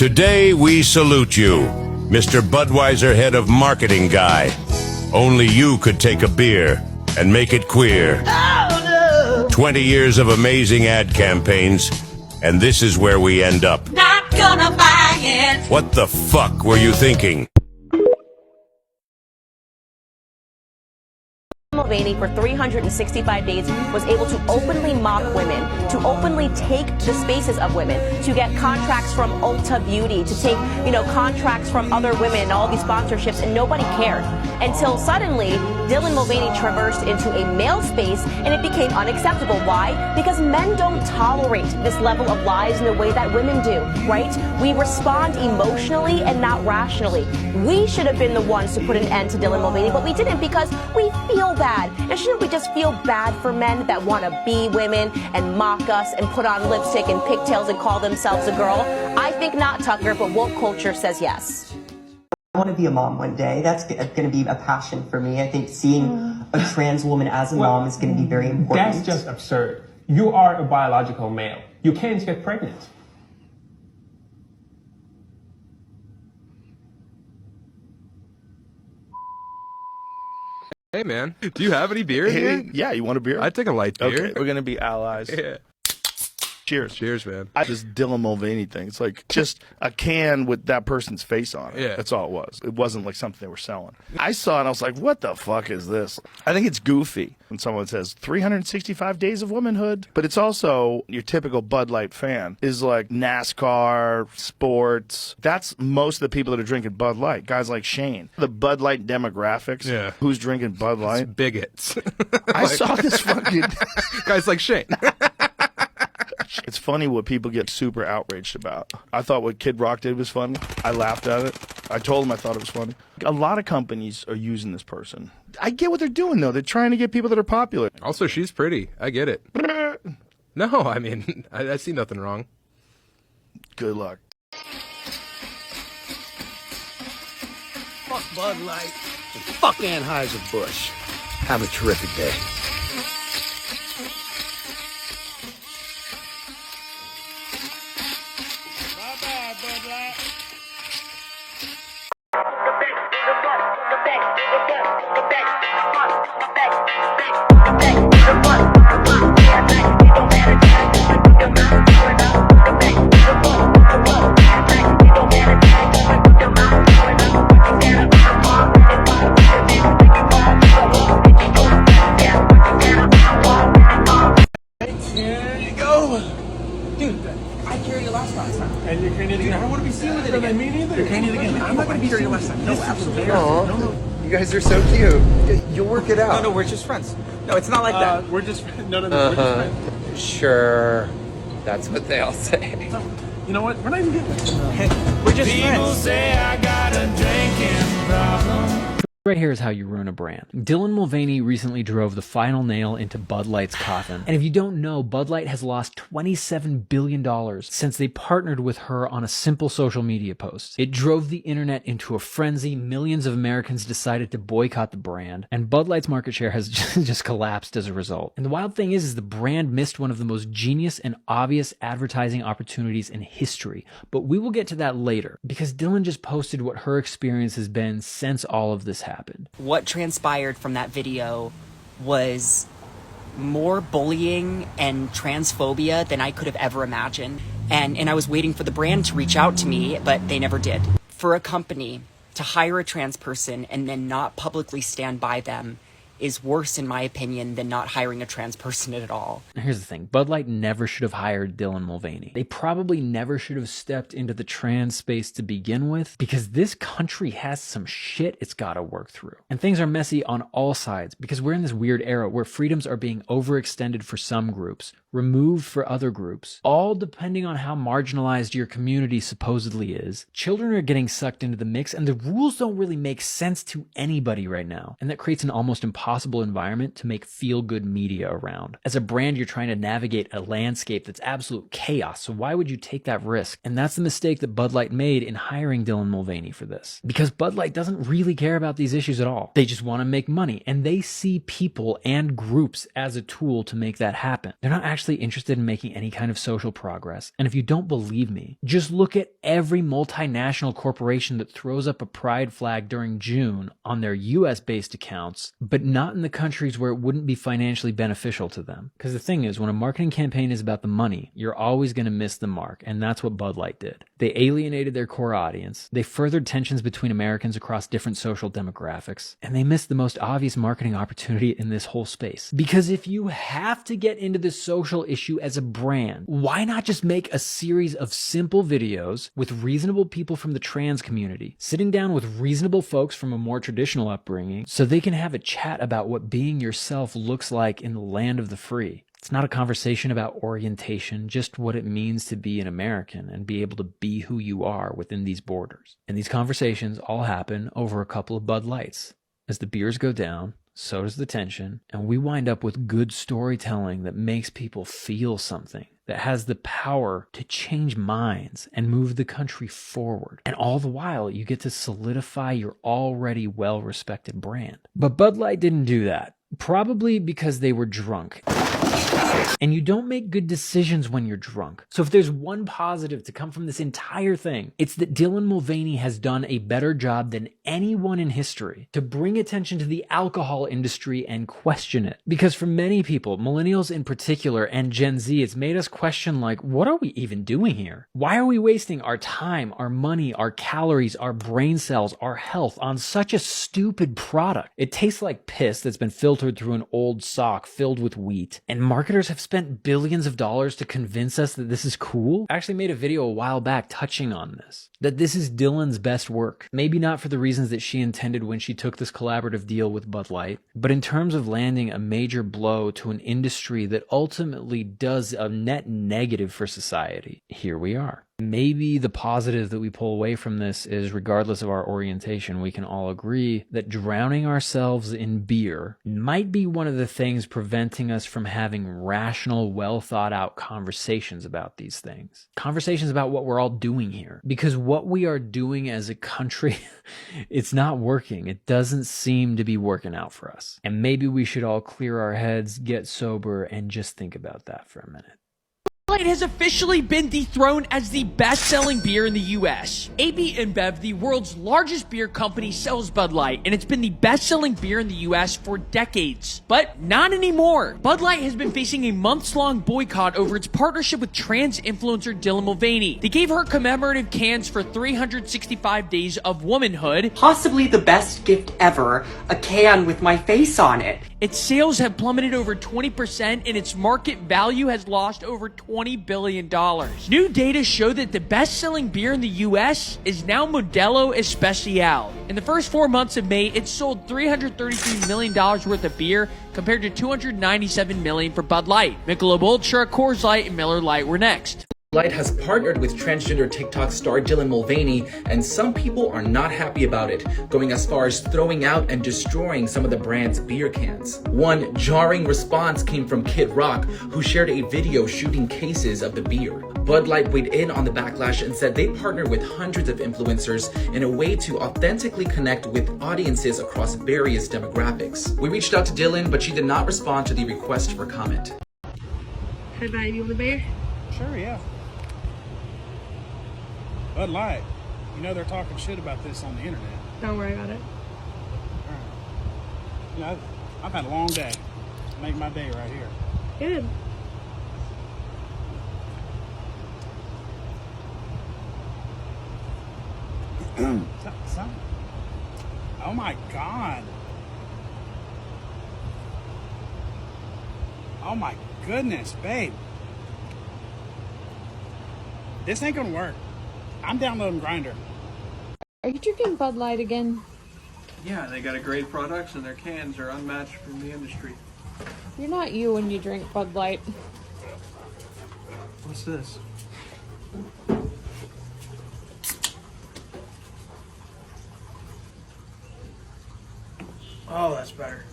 Today we salute you, Mr. Budweiser head of marketing guy. Only you could take a beer and make it queer. 20 years of amazing ad campaigns, and this is where we end up. Not gonna buy it. What the fuck were you thinking? Mulvaney for 365 days was able to openly mock women, to openly take the spaces of women, to get contracts from Ulta Beauty, to take, contracts from other women, all these sponsorships, and nobody cared. Until suddenly, Dylan Mulvaney traversed into a male space and it became unacceptable. Why? Because men don't tolerate this level of lies in the way that women do, right? We respond emotionally and not rationally. We should have been the ones to put an end to Dylan Mulvaney, but we didn't because we feel bad. And shouldn't we just feel bad for men that want to be women and mock us and put on lipstick and pigtails and call themselves a girl? I think not, Tucker, but woke culture says yes. I want to be a mom one day. That's going to be a passion for me. I think seeing a trans woman as a mom is going to be very important. That's just absurd. You are a biological male. You can't get pregnant. Hey man, do you have any beer here? Yeah, you want a beer? I'd take a light beer. Okay, we're gonna be allies. Yeah. Cheers. Cheers, man. This Dylan Mulvaney thing. It's like just a can with that person's face on it. Yeah. That's all it was. It wasn't like something they were selling. I saw it and I was like, what the fuck is this? I think it's goofy when someone says 365 days of womanhood. But it's also your typical Bud Light fan is like NASCAR, sports. That's most of the people that are drinking Bud Light. Guys like Shane. The Bud Light demographics. Yeah. Who's drinking Bud Light? It's bigots. I saw this fucking... Guys like Shane. It's funny what people get super outraged about. I thought what Kid Rock did was funny. I laughed at it. I told him I thought it was funny. A lot of companies are using this person. I get what they're doing, though. They're trying to get people that are popular. Also, she's pretty. I get it. No, I mean, I see nothing wrong. Good luck. Fuck Bud Light and fuck Anheuser-Busch. Have a terrific day. And you're carrying it again. I don't want to be seen with it again. Me neither. You're carrying it again. I'm not going to be here last time. No, absolutely. No. You guys are so cute. You'll work it out. No, we're just friends. No, it's not like that. We're just we're just friends. Sure. That's what they all say. You know what? We're not even getting it. We're just friends. People say I got a drinking problem. Right here is how you ruin a brand. Dylan Mulvaney recently drove the final nail into Bud Light's coffin. And if you don't know, Bud Light has lost $27 billion since they partnered with her on a simple social media post. It drove the internet into a frenzy. Millions of Americans decided to boycott the brand, and Bud Light's market share has just collapsed as a result. And the wild thing is the brand missed one of the most genius and obvious advertising opportunities in history. But we will get to that later, because Dylan just posted what her experience has been since all of this happened. What transpired from that video was more bullying and transphobia than I could have ever imagined. And I was waiting for the brand to reach out to me, but they never did. For a company to hire a trans person and then not publicly stand by them is worse, in my opinion, than not hiring a trans person at all. Here's the thing. Bud Light never should have hired Dylan Mulvaney. They probably never should have stepped into the trans space to begin with, because this country has some shit it's got to work through. And things are messy on all sides, because we're in this weird era where freedoms are being overextended for some groups, removed for other groups, all depending on how marginalized your community supposedly is. Children are getting sucked into the mix, and the rules don't really make sense to anybody right now. And that creates an almost impossible environment to make feel-good media around. As a brand, you're trying to navigate a landscape that's absolute chaos, so why would you take that risk? And that's the mistake that Bud Light made in hiring Dylan Mulvaney for this. Because Bud Light doesn't really care about these issues at all. They just want to make money, and they see people and groups as a tool to make that happen. They're not actually actually interested in making any kind of social progress. And if you don't believe me, just look at every multinational corporation that throws up a pride flag during June on their US-based accounts, but not in the countries where it wouldn't be financially beneficial to them. Because the thing is, when a marketing campaign is about the money, you're always going to miss the mark, and that's what Bud Light did. They alienated their core audience, they furthered tensions between Americans across different social demographics, and they missed the most obvious marketing opportunity in this whole space. Because if you have to get into this social issue as a brand, why not just make a series of simple videos with reasonable people from the trans community, sitting down with reasonable folks from a more traditional upbringing, so they can have a chat about what being yourself looks like in the land of the free. It's not a conversation about orientation, just what it means to be an American and be able to be who you are within these borders. And these conversations all happen over a couple of Bud Lights. As the beers go down, so does the tension, and we wind up with good storytelling that makes people feel something, that has the power to change minds and move the country forward. And all the while, you get to solidify your already well-respected brand. But Bud Light didn't do that, probably because they were drunk. And you don't make good decisions when you're drunk. So if there's one positive to come from this entire thing, it's that Dylan Mulvaney has done a better job than anyone in history to bring attention to the alcohol industry and question it. Because for many people, millennials in particular, and Gen Z, it's made us question, like, what are we even doing here? Why are we wasting our time, our money, our calories, our brain cells, our health on such a stupid product? It tastes like piss that's been filtered through an old sock filled with wheat. And marketers have spent billions of dollars to convince us that this is cool. I actually made a video a while back touching on this, that this is Dylan's best work. Maybe not for the reasons that she intended when she took this collaborative deal with Bud Light, but in terms of landing a major blow to an industry that ultimately does a net negative for society. Here we are. Maybe the positive that we pull away from this is, regardless of our orientation, we can all agree that drowning ourselves in beer might be one of the things preventing us from having rational, well thought out conversations about these things. Conversations about what we're all doing here. Because what we are doing as a country, it's not working. It doesn't seem to be working out for us. And maybe we should all clear our heads, get sober, and just think about that for a minute. Bud Light has officially been dethroned as the best-selling beer in the U.S. AB InBev, the world's largest beer company, sells Bud Light, and it's been the best-selling beer in the U.S. for decades. But not anymore. Bud Light has been facing a months-long boycott over its partnership with trans influencer Dylan Mulvaney. They gave her commemorative cans for 365 days of womanhood. Possibly the best gift ever, a can with my face on it. Its sales have plummeted over 20%, and its market value has lost over $20 billion. New data show that the best-selling beer in the U.S. is now Modelo Especial. In the first 4 months of May, it sold $333 million worth of beer, compared to $297 million for Bud Light. Michelob Ultra, Coors Light, and Miller Lite were next. Light has partnered with transgender TikTok star Dylan Mulvaney, and some people are not happy about it, going as far as throwing out and destroying some of the brand's beer cans. One jarring response came from Kid Rock, who shared a video shooting cases of the beer. Bud Light weighed in on the backlash and said they partner with hundreds of influencers in a way to authentically connect with audiences across various demographics. We reached out to Dylan, but she did not respond to the request for comment. Hey babe, you want a beer? Sure, yeah. Bud Light, you know they're talking shit about this on the internet. Don't worry about it. All right. You know, I've had a long day. Make my day right here. Good. Oh my God. Oh my goodness, babe. This ain't gonna work. I'm downloading Grindr. Are you drinking Bud Light again? Yeah, they got a great products and their cans are unmatched from the industry. You're not you when you drink Bud Light. What's this? Oh, that's better.